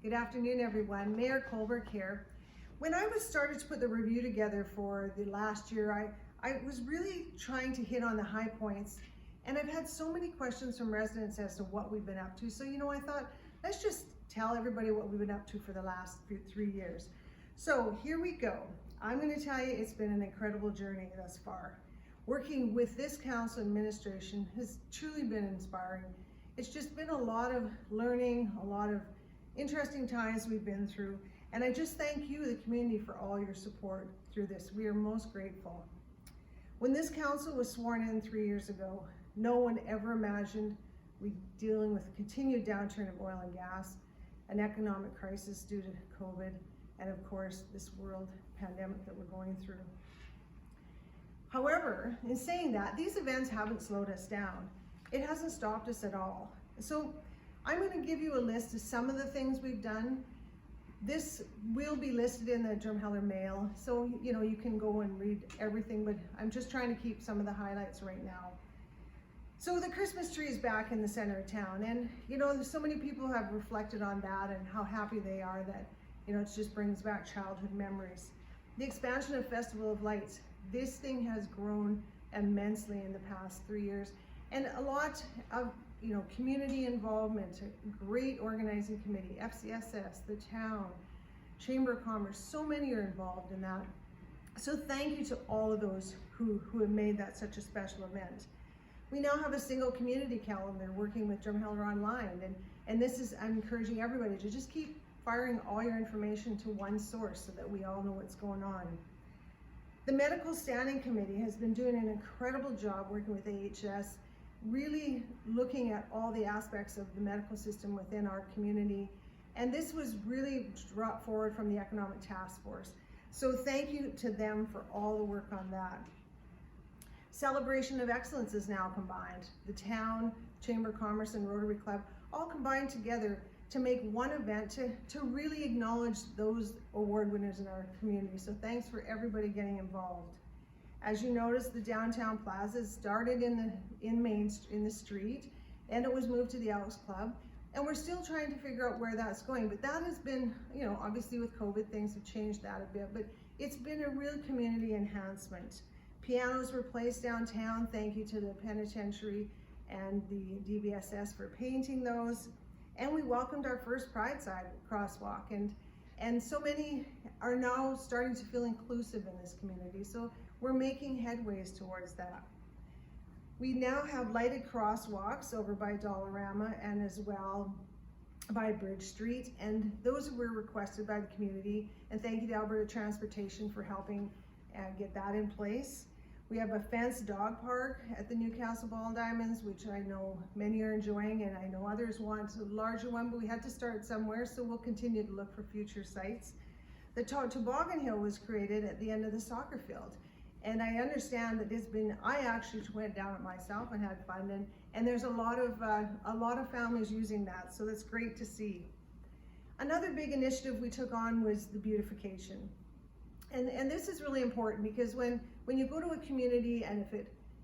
Good afternoon, everyone. Mayor Colberg here. When I was started to put the review together for the last year, I was really trying to hit on the high points, and I've had so many questions from residents as to what we've been up to. So, I thought, let's just tell everybody what we've been up to for the last 3 years. So here we go. I'm going to tell you it's been an incredible journey thus far. Working with this council administration has truly been inspiring. It's just been a lot of learning, a lot of interesting times we've been through, and I just thank you, the community, for all your support through this. We are most grateful. When this council was sworn in 3 years ago, no one ever imagined we'd be dealing with a continued downturn of oil and gas, an economic crisis due to COVID, and of course, this world pandemic that we're going through. However, in saying that, these events haven't slowed us down. It hasn't stopped us at all. So I'm going to give you a list of some of the things we've done. This will be listed in the Drumheller Mail, so you can go and read everything, but I'm just trying to keep some of the highlights right now. So the Christmas tree is back in the center of town, and there's so many people have reflected on that and how happy they are that it just brings back childhood memories. The expansion of Festival of Lights, this thing has grown immensely in the past 3 years, and a lot of community involvement, a great organizing committee, FCSS, the town, Chamber of Commerce, so many are involved in that. So thank you to all of those who have made that such a special event. We now have a single community calendar working with Drumheller Online, and this is, I'm encouraging everybody to just keep firing all your information to one source so that we all know what's going on. The Medical Standing Committee has been doing an incredible job working with AHS, really looking at all the aspects of the medical system within our community. And this was really brought forward from the Economic Task Force. So thank you to them for all the work on that. Celebration of Excellence is now combined. The town, Chamber of Commerce, and Rotary Club all combined together to make one event to really acknowledge those award winners in our community. So thanks for everybody getting involved. As you notice, the downtown plaza started in the street, and it was moved to the Elks Club, and we're still trying to figure out where that's going. But that has been, obviously with COVID, things have changed that a bit, but it's been a real community enhancement. Pianos were placed downtown. Thank you to the penitentiary and the DVSS for painting those. And we welcomed our first Pride Side crosswalk, and so many are now starting to feel inclusive in this community. So we're making headways towards that. We now have lighted crosswalks over by Dollarama and as well by Bridge Street, and those were requested by the community, and thank you to Alberta Transportation for helping get that in place. We have a fenced dog park at the Newcastle Ball Diamonds, which I know many are enjoying, and I know others want a larger one, but we had to start somewhere, so we'll continue to look for future sites. The toboggan hill was created at the end of the soccer field, and I understand that I actually went down it myself and had fun, and there's a lot of families using that, so that's great to see. Another big initiative we took on was the beautification. And this is really important because when you go to a community and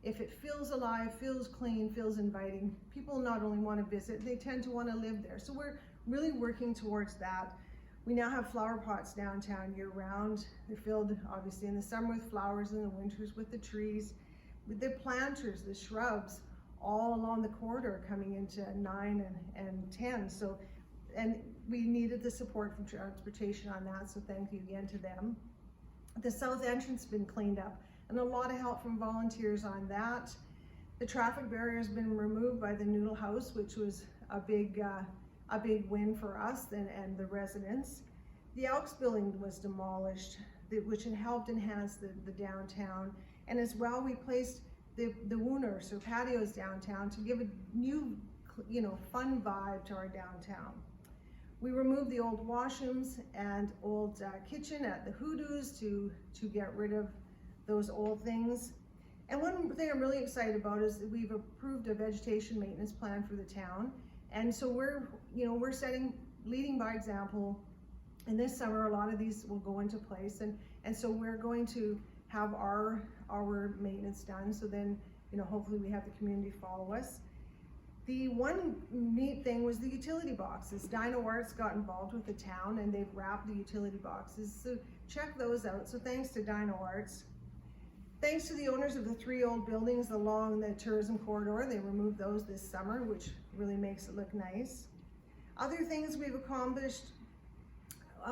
if it feels alive, feels clean, feels inviting, people not only want to visit, they tend to want to live there. So we're really working towards that. We now have flower pots downtown year round. They're filled obviously in the summer with flowers, in the winters with the trees, with the planters, the shrubs, all along the corridor coming into 9 and 10. So, and we needed the support from transportation on that, so thank you again to them. The south entrance has been cleaned up, and a lot of help from volunteers on that. The traffic barrier has been removed by the Noodle House, which was a big win for us and the residents. The Elks building was demolished, which had helped enhance the downtown. And as well, we placed the wooners or patios downtown to give a new, fun vibe to our downtown. We removed the old washrooms and old kitchen at the Hoodoos to get rid of those old things. And one thing I'm really excited about is that we've approved a vegetation maintenance plan for the town. And so we're leading by example. And this summer, a lot of these will go into place. And so we're going to have our maintenance done. So then, hopefully we have the community follow us. The one neat thing was the utility boxes. Dino Arts got involved with the town and they've wrapped the utility boxes. So check those out. So thanks to Dino Arts. Thanks to the owners of the 3 old buildings along the tourism corridor. They removed those this summer, which really makes it look nice. Other things we've accomplished,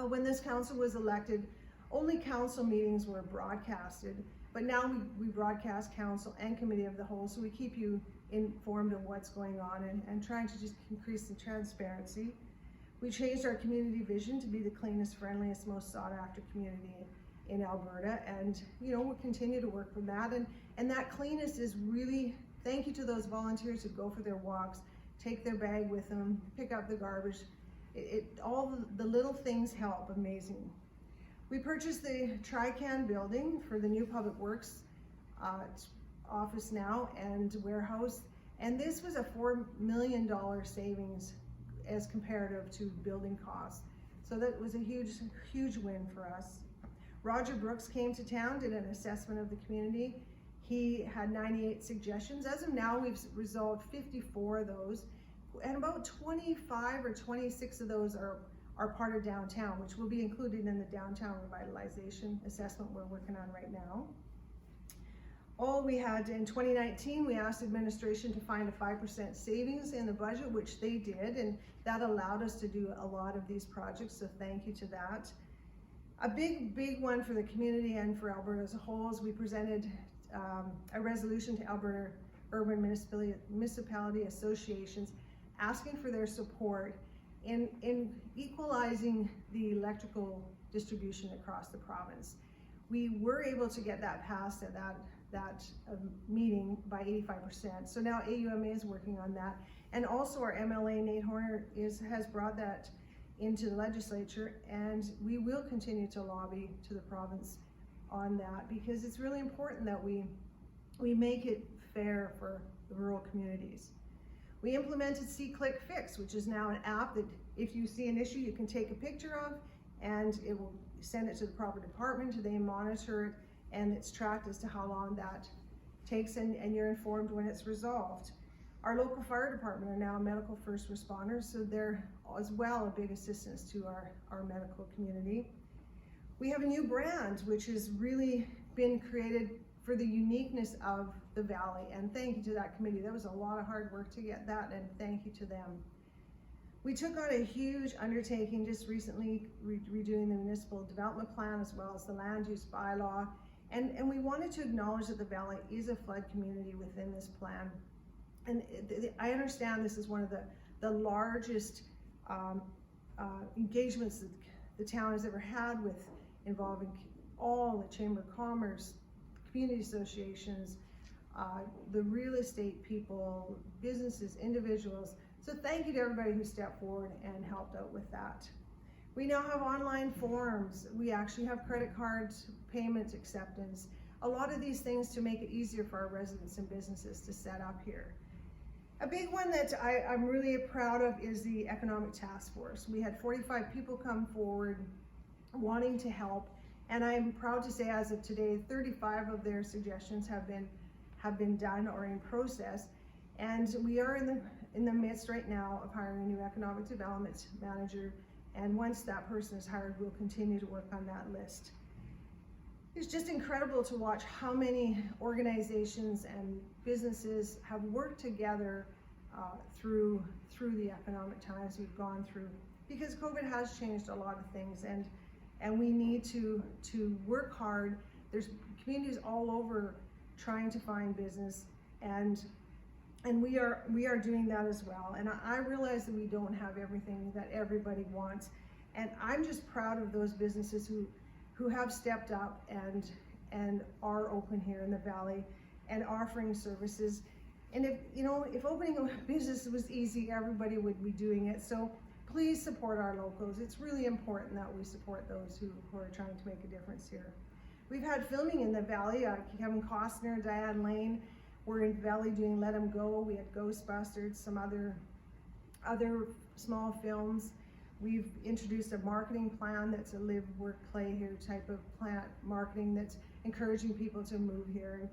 when this council was elected, only council meetings were broadcasted, but now we broadcast council and committee of the whole, so we keep you informed of what's going on and trying to just increase the transparency. We changed our community vision to be the cleanest, friendliest, most sought after community in Alberta, and we'll continue to work from that. And that cleanness is really, thank you to those volunteers who go for their walks, take their bag with them, pick up the garbage. All the little things help, amazing. We purchased the Trican building for the new Public Works office now and warehouse, and this was a $4 million savings as comparative to building costs. So that was a huge win for us. Roger Brooks came to town, did an assessment of the community. He had 98 suggestions. As of now, we've resolved 54 of those, and about 25 or 26 of those are part of downtown, which will be included in the downtown revitalization assessment we're working on right now. All we had in 2019, we asked administration to find a 5% savings in the budget, which they did, and that allowed us to do a lot of these projects, so thank you to that. A big one for the community and for Alberta as a whole is we presented a resolution to Alberta Urban Municipality Associations asking for their support in equalizing the electrical distribution across the province. We were able to get that passed at that meeting by 85%. So now AUMA is working on that. And also our MLA, Nate Horner, has brought that into the legislature, and we will continue to lobby to the province on that because it's really important that we make it fair for the rural communities. We implemented See Click Fix, which is now an app that if you see an issue, you can take a picture of and it will send it to the proper department. They monitor it and it's tracked as to how long that takes, and you're informed when it's resolved. Our local fire department are now medical first responders, so they're as well a big assistance to our medical community. We have a new brand which has really been created for the uniqueness of the valley, and thank you to that committee. That was a lot of hard work to get that, and thank you to them. We took on a huge undertaking just recently, redoing the municipal development plan as well as the land use bylaw, and we wanted to acknowledge that the valley is a flood community within this plan. And I understand this is one of the largest engagements that the town has ever had with involving all the Chamber of Commerce, community associations, the real estate people, businesses, individuals. So thank you to everybody who stepped forward and helped out with that. We now have online forms. We actually have credit cards, payment acceptance, a lot of these things to make it easier for our residents and businesses to set up here. A big one that I'm really proud of is the Economic Task Force. We had 45 people come forward wanting to help, and I'm proud to say as of today, 35 of their suggestions have been done or in process, and we are in the midst right now of hiring a new economic development manager, and once that person is hired, we'll continue to work on that list. It's just incredible to watch how many organizations and businesses have worked together through the economic times we've gone through, because COVID has changed a lot of things, and we need to work hard. There's communities all over trying to find business, and we are doing that as well. And I realize that we don't have everything that everybody wants, and I'm just proud of those businesses who have stepped up and are open here in the valley and offering services. And if opening a business was easy, everybody would be doing it. So please support our locals. It's really important that we support those who are trying to make a difference here. We've had filming in the valley. Kevin Costner, Diane Lane were in the valley doing Let 'Em Go. We had Ghostbusters, some other small films. We've introduced a marketing plan that's a live, work, play here type of plant marketing that's encouraging people to move here.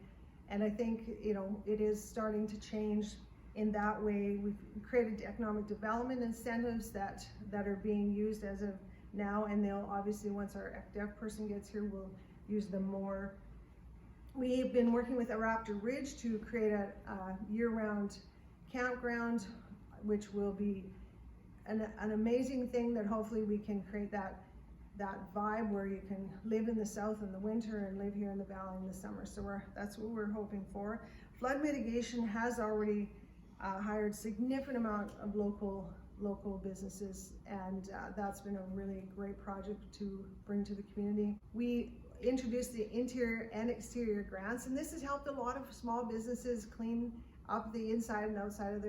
And I think it is starting to change in that way. We've created economic development incentives that are being used as of now, and they'll obviously, once our deaf person gets here, we'll use them more. We've been working with Raptor Ridge to create a year-round campground, which will be an amazing thing that hopefully we can create that vibe where you can live in the south in the winter and live here in the valley in the summer. So that's what we're hoping for. Flood mitigation has already hired significant amount of local businesses, and that's been a really great project to bring to the community. We introduced the interior and exterior grants, and this has helped a lot of small businesses clean up the inside and outside of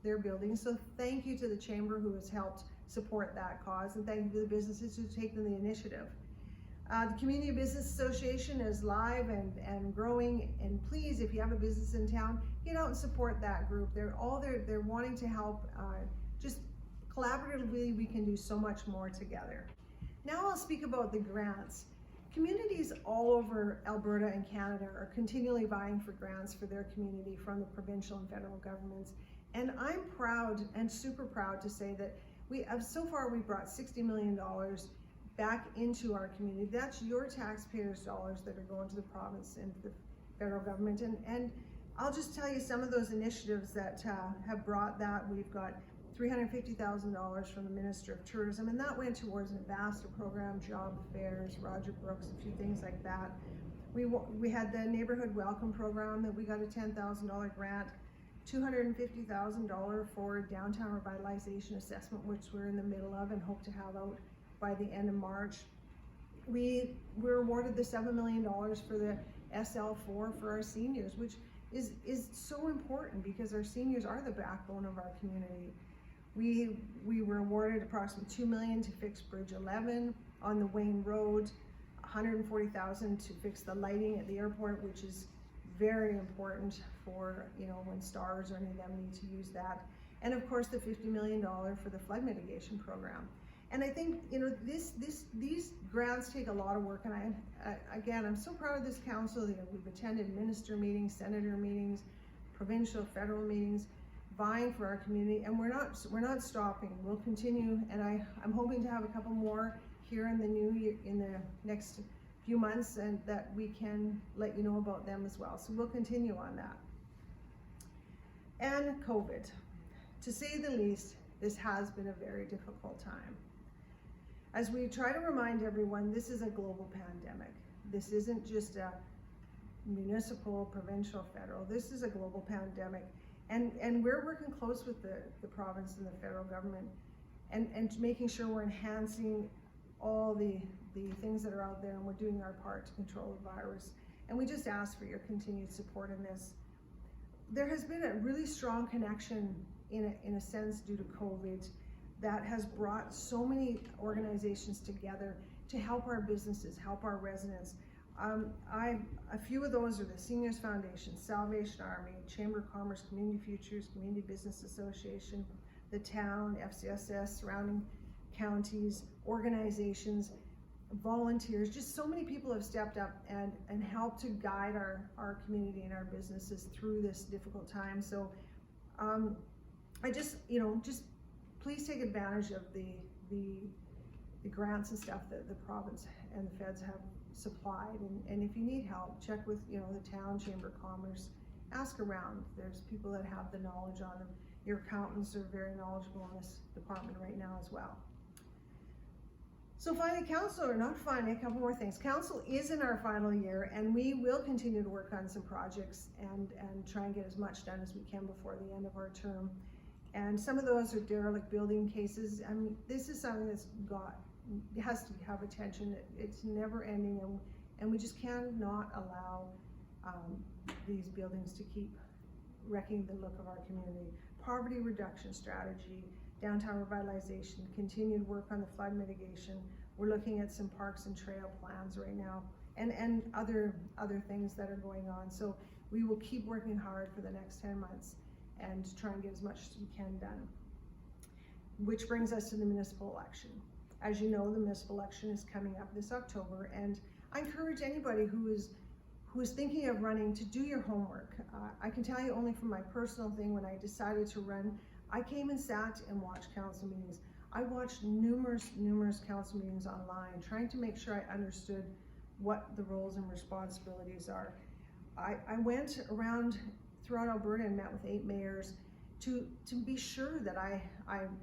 their buildings. So thank you to the Chamber who has helped support that cause, and thank you to the businesses who've taken the initiative. The Community Business Association is live and growing, and please, if you have a business in town, get out and support that group. They're wanting to help. Just collaboratively, we can do so much more together. Now I'll speak about the grants. Communities all over Alberta and Canada are continually vying for grants for their community from the provincial and federal governments. And I'm proud and super proud to say that so far we've brought $60 million back into our community. That's your taxpayers' dollars that are going to the province and the federal government. And I'll just tell you some of those initiatives that have brought that. We've got $350,000 from the Minister of Tourism, and that went towards an ambassador program, job fairs, Roger Brooks, a few things like that. We had the Neighborhood Welcome Program that we got a $10,000 grant, $250,000 for downtown revitalization assessment, which we're in the middle of and hope to have out by the end of March. We were awarded the $7 million for the SL4 for our seniors, which is so important because our seniors are the backbone of our community. We were awarded approximately $2 million to fix Bridge 11 on the Wayne Road, $140,000 to fix the lighting at the airport, which is very important for, when stars or any of them need to use that. And of course the $50 million for the flood mitigation program. And I think, these grants take a lot of work, and I'm so proud of this council. We've attended minister meetings, senator meetings, provincial, federal meetings, vying for our community, and we're not stopping. We'll continue, and I'm hoping to have a couple more here in the new year, in the next few months, and that we can let you know about them as well. So we'll continue on that. And COVID, to say the least, this has been a very difficult time. As we try to remind everyone, this is a global pandemic. This isn't just a municipal, provincial, federal. This is a global pandemic. And we're working close with the province and the federal government and making sure we're enhancing all the things that are out there, and we're doing our part to control the virus. And we just ask for your continued support in this. There has been a really strong connection in a sense due to COVID that has brought so many organizations together to help our businesses, help our residents. A few of those are the Seniors Foundation, Salvation Army, Chamber of Commerce, Community Futures, Community Business Association, the town, FCSS, surrounding counties, organizations, volunteers. Just so many people have stepped up and helped to guide our community and our businesses through this difficult time. So I just please take advantage of the grants and stuff that the province and the feds have supplied, and if you need help, check with the town, Chamber of Commerce, ask around. There's people that have the knowledge on them. Your accountants are very knowledgeable in this department right now as well. So finally, a couple more things. Council is in our final year, and we will continue to work on some projects and try and get as much done as we can before the end of our term. And some of those are derelict building cases. I mean, this is something it has to have attention. It's never ending, and we just cannot allow these buildings to keep wrecking the look of our community. Poverty reduction strategy, downtown revitalization, continued work on the flood mitigation. We're looking at some parks and trail plans right now, and other things that are going on. So we will keep working hard for the next 10 months and try and get as much as we can done. Which brings us to the municipal election. As you know, the municipal election is coming up this October, and I encourage anybody who who is thinking of running, to do your homework. I can tell you only from my personal thing, when I decided to run, I came and sat and watched council meetings. I watched numerous council meetings online, trying to make sure I understood what the roles and responsibilities are. I went around throughout Alberta and met with 8 mayors to be sure that I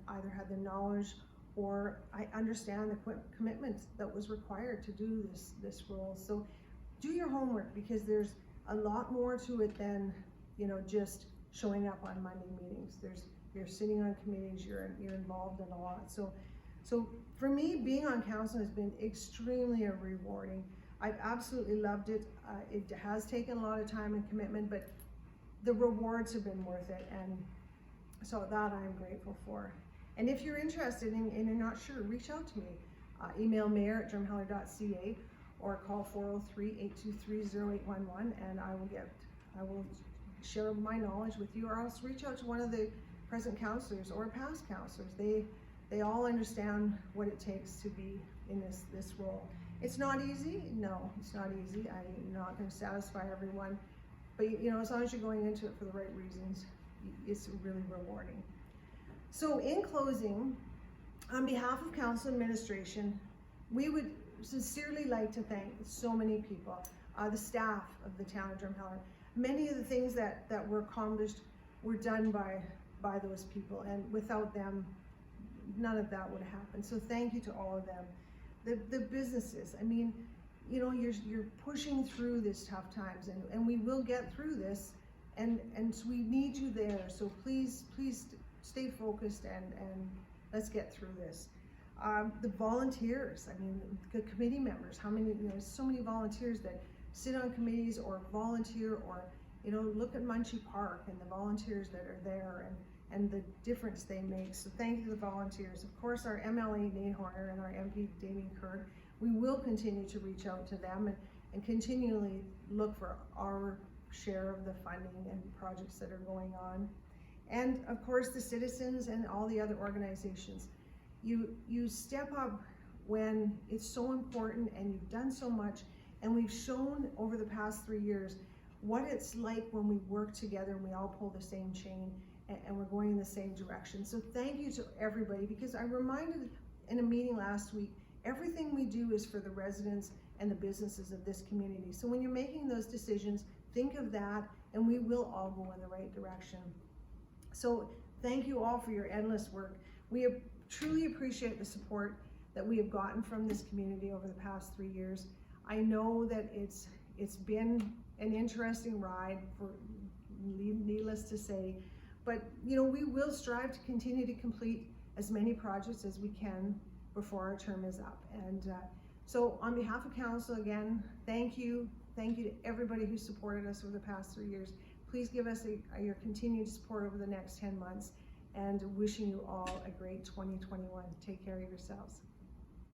either had the knowledge or I understand the commitment that was required to do this role. So do your homework, because there's a lot more to it than, you know, just showing up on Monday meetings. You're sitting on committees, you're involved in a lot. So for me, being on council has been extremely rewarding. I've absolutely loved it. It has taken a lot of time and commitment, but the rewards have been worth it, and so that I'm grateful for. And if you're interested and you're not sure, reach out to me. Email mayor@drumheller.ca or call 403-823-0811, and I will share my knowledge with you, or else reach out to one of the present councillors or past councillors. They all understand what it takes to be in this role. It's not easy. No, it's not easy. I'm not going to satisfy everyone, but you know, as long as you're going into it for the right reasons, it's really rewarding. So in closing, on behalf of council administration, we would sincerely like to thank so many people, the staff of the Town of Drumheller. Many of the things that were accomplished were done by those people, and without them, none of that would have happened. So thank you to all of them. The businesses, I mean, you know, you're pushing through these tough times, and we will get through this, and so we need you there. So please stay focused and let's get through this. The volunteers, I mean, the committee members, how many, you know, so many volunteers that sit on committees or volunteer, or, you know, look at Munchie Park and the volunteers that are there and the difference they make. So thank you to the volunteers. Of course, our MLA Nate Horner and our MP Damien Kerr, we will continue to reach out to them and continually look for our share of the funding and projects that are going on. And of course, the citizens and all the other organizations. You step up when it's so important, and you've done so much, and we've shown over the past 3 years what it's like when we work together and we all pull the same chain and we're going in the same direction. So thank you to everybody, because I reminded in a meeting last week, everything we do is for the residents and the businesses of this community. So when you're making those decisions, think of that, and we will all go in the right direction. So thank you all for your endless work. We truly appreciate the support that we have gotten from this community over the past 3 years. I know that it's been an interesting ride, for needless to say, but you know, we will strive to continue to complete as many projects as we can before our term is up. And so on behalf of council, again, thank you to everybody who supported us over the past 3 years. Please give us your continued support over the next 10 months, and wishing you all a great 2021. Take care of yourselves.